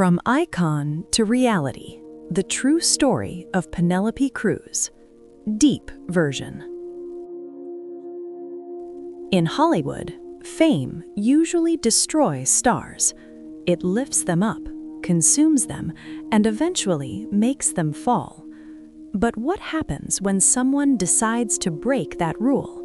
From icon to reality, the true story of Penelope Cruz. Deep version. In Hollywood, fame usually destroys stars. It lifts them up, consumes them, and eventually makes them fall. But what happens when someone decides to break that rule?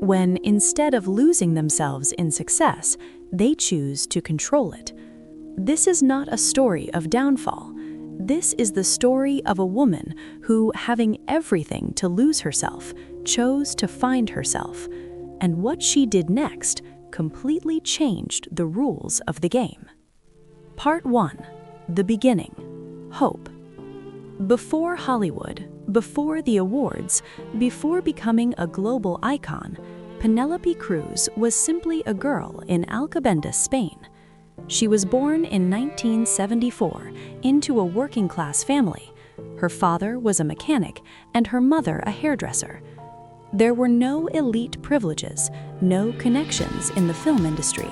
When, instead of losing themselves in success, they choose to control it? This is not a story of downfall. This is the story of a woman who, having everything to lose herself, chose to find herself. And what she did next completely changed the rules of the game. Part 1. The beginning. Hope. Before Hollywood, before the awards, before becoming a global icon, Penelope Cruz was simply a girl in Alcobendas, Spain. She was born in 1974 into a working-class family. Her father was a mechanic and her mother a hairdresser. There were no elite privileges, no connections in the film industry,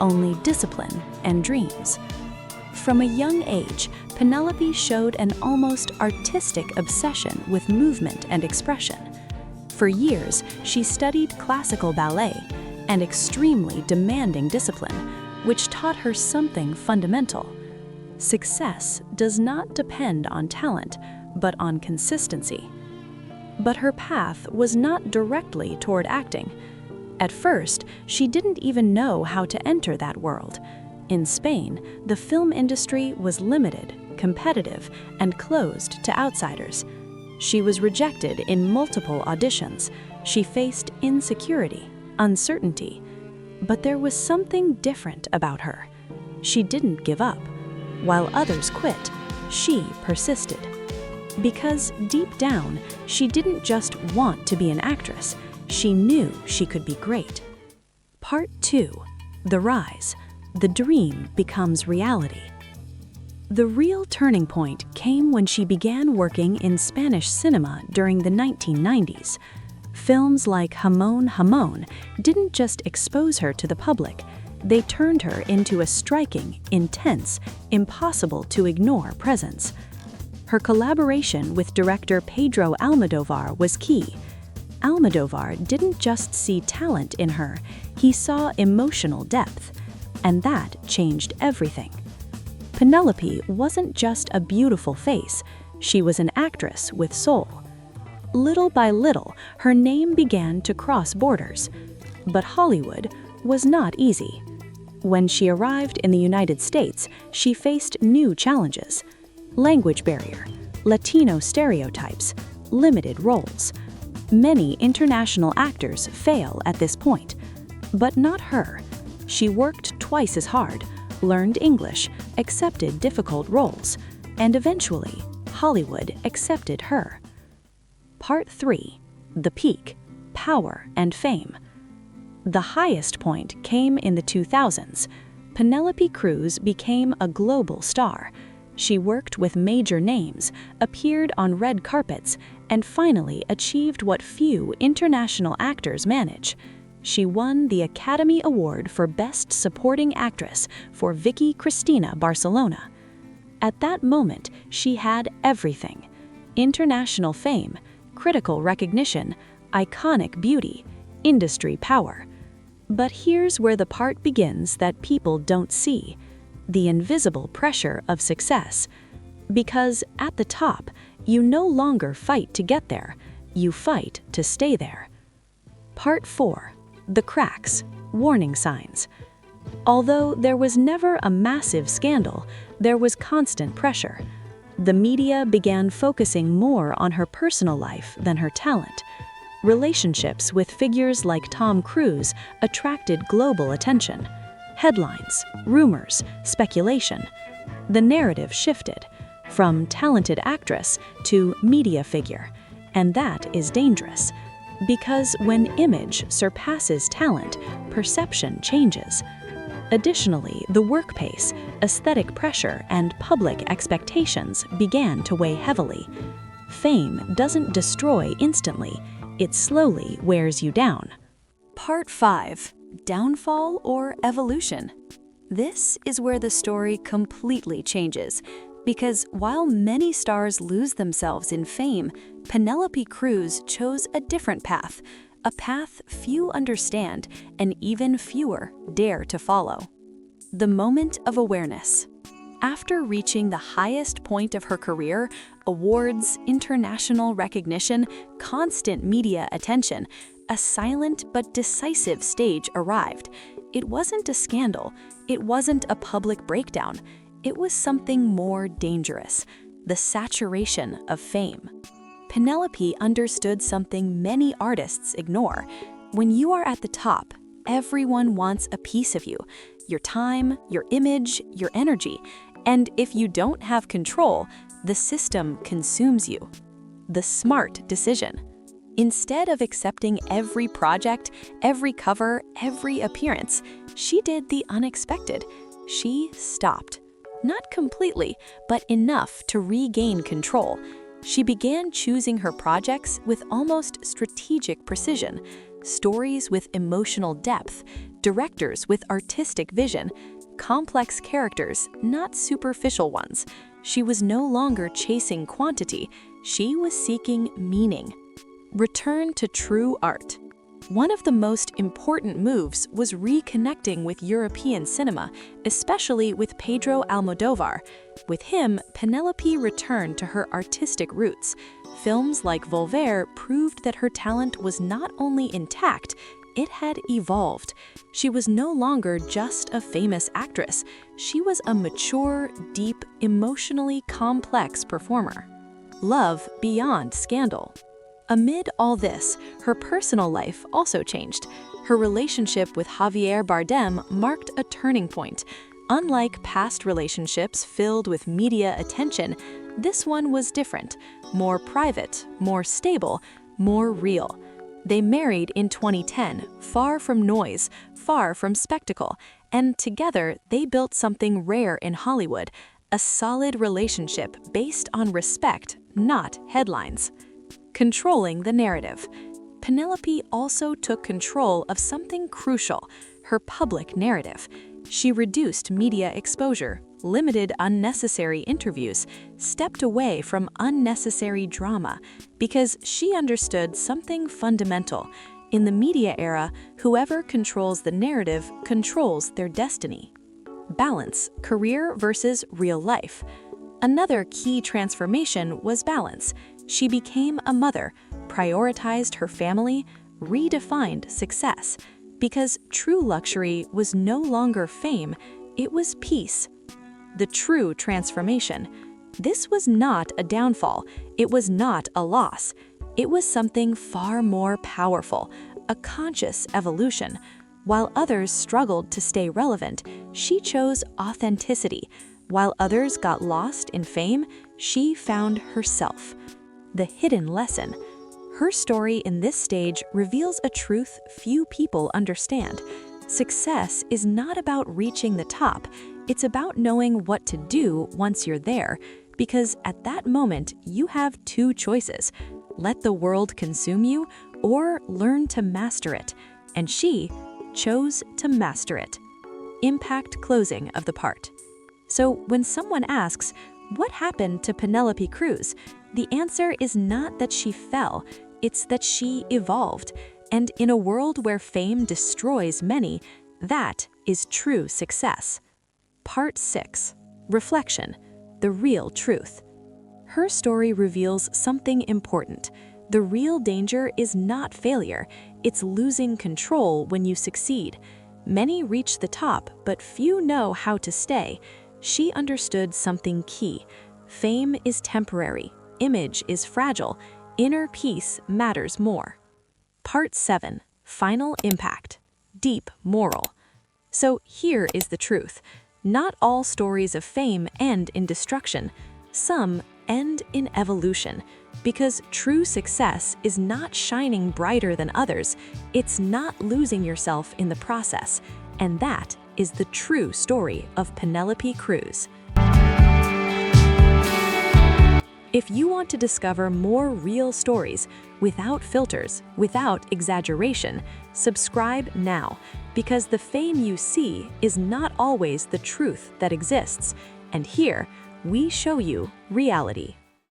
only discipline and dreams. From a young age, Penelope showed an almost artistic obsession with movement and expression. For years, she studied classical ballet, an extremely demanding discipline, which taught her something fundamental. Success does not depend on talent, but on consistency. But her path was not directly toward acting. At first, she didn't even know how to enter that world. In Spain, the film industry was limited, competitive, and closed to outsiders. She was rejected in multiple auditions. She faced insecurity, uncertainty. But there was something different about her. She didn't give up. While others quit, she persisted. Because deep down, she didn't just want to be an actress. She knew she could be great. Part 2. The rise. The dream becomes reality. The real turning point came when she began working in Spanish cinema during the 1990s. Films like Jamón Jamón didn't just expose her to the public, they turned her into a striking, intense, impossible-to-ignore presence. Her collaboration with director Pedro Almodóvar was key. Almodóvar didn't just see talent in her, he saw emotional depth, and that changed everything. Penelope wasn't just a beautiful face, she was an actress with soul. Little by little, her name began to cross borders. But Hollywood was not easy. When she arrived in the United States, she faced new challenges: language barrier, Latino stereotypes, limited roles. Many international actors fail at this point, but not her. She worked twice as hard, learned English, accepted difficult roles, and eventually, Hollywood accepted her. Part 3. The peak, power, and fame. The highest point came in the 2000s. Penelope Cruz became a global star. She worked with major names, appeared on red carpets, and finally achieved what few international actors manage. She won the Academy Award for Best Supporting Actress for Vicky Cristina Barcelona. At that moment, she had everything: international fame, critical recognition, iconic beauty, industry power. But here's where the part begins that people don't see: the invisible pressure of success. Because at the top, you no longer fight to get there, you fight to stay there. Part 4. The cracks, warning signs. Although there was never a massive scandal, there was constant pressure. The media began focusing more on her personal life than her talent. Relationships with figures like Tom Cruise attracted global attention. Headlines, rumors, speculation. The narrative shifted from talented actress to media figure, and that is dangerous. Because when image surpasses talent, perception changes. Additionally, the work pace, aesthetic pressure, and public expectations began to weigh heavily. Fame doesn't destroy instantly, it slowly wears you down. Part 5. Downfall or evolution. This is where the story completely changes, because while many stars lose themselves in fame, Penelope Cruz chose a different path, a path few understand and even fewer dare to follow. The moment of awareness. After reaching the highest point of her career, awards, international recognition, constant media attention, a silent but decisive stage arrived. It wasn't a scandal, it wasn't a public breakdown, it was something more dangerous, the saturation of fame. Penelope understood something many artists ignore. When you are at the top, everyone wants a piece of you, your time, your image, your energy, and if you don't have control, the system consumes you. The smart decision. Instead of accepting every project, every cover, every appearance, she did the unexpected. She stopped. Not completely, but enough to regain control. She began choosing her projects with almost strategic precision, stories with emotional depth, directors with artistic vision, complex characters, not superficial ones. She was no longer chasing quantity, she was seeking meaning. Return to true art. One of the most important moves was reconnecting with European cinema, especially with Pedro Almodóvar. With him, Penelope returned to her artistic roots. Films like Volver proved that her talent was not only intact, it had evolved. She was no longer just a famous actress. She was a mature, deep, emotionally complex performer. Love beyond scandal. Amid all this, her personal life also changed. Her relationship with Javier Bardem marked a turning point. Unlike past relationships filled with media attention, this one was different, more private, more stable, more real. They married in 2010, far from noise, far from spectacle, and together they built something rare in Hollywood, a solid relationship based on respect, not headlines. Controlling the narrative. Penelope also took control of something crucial, her public narrative. She reduced media exposure, limited unnecessary interviews, stepped away from unnecessary drama, because she understood something fundamental. In the media era, whoever controls the narrative controls their destiny. Balance, career versus real life. Another key transformation was balance. She became a mother, prioritized her family, redefined success, because true luxury was no longer fame, it was peace. The true transformation. This was not a downfall, it was not a loss. It was something far more powerful, a conscious evolution. While others struggled to stay relevant, she chose authenticity. While others got lost in fame, she found herself. The hidden lesson. Her story in this stage reveals a truth few people understand. Success is not about reaching the top, it's about knowing what to do once you're there, because at that moment you have two choices: let the world consume you or learn to master it. And she chose to master it. Impact closing of the part. So when someone asks, what happened to Penelope Cruz? The answer is not that she fell, it's that she evolved. And in a world where fame destroys many, that is true success. Part 6. Reflection. The real truth. Her story reveals something important. The real danger is not failure, it's losing control when you succeed. Many reach the top, but few know how to stay. She understood something key. Fame is temporary, image is fragile, inner peace matters more. Part 7. Final impact. Deep moral. So here is the truth. Not all stories of fame end in destruction. Some end in evolution. Because true success is not shining brighter than others, it's not losing yourself in the process. And that is the true story of Penelope Cruz. If you want to discover more real stories without filters, without exaggeration, subscribe now, because the fame you see is not always the truth that exists. And here, we show you reality.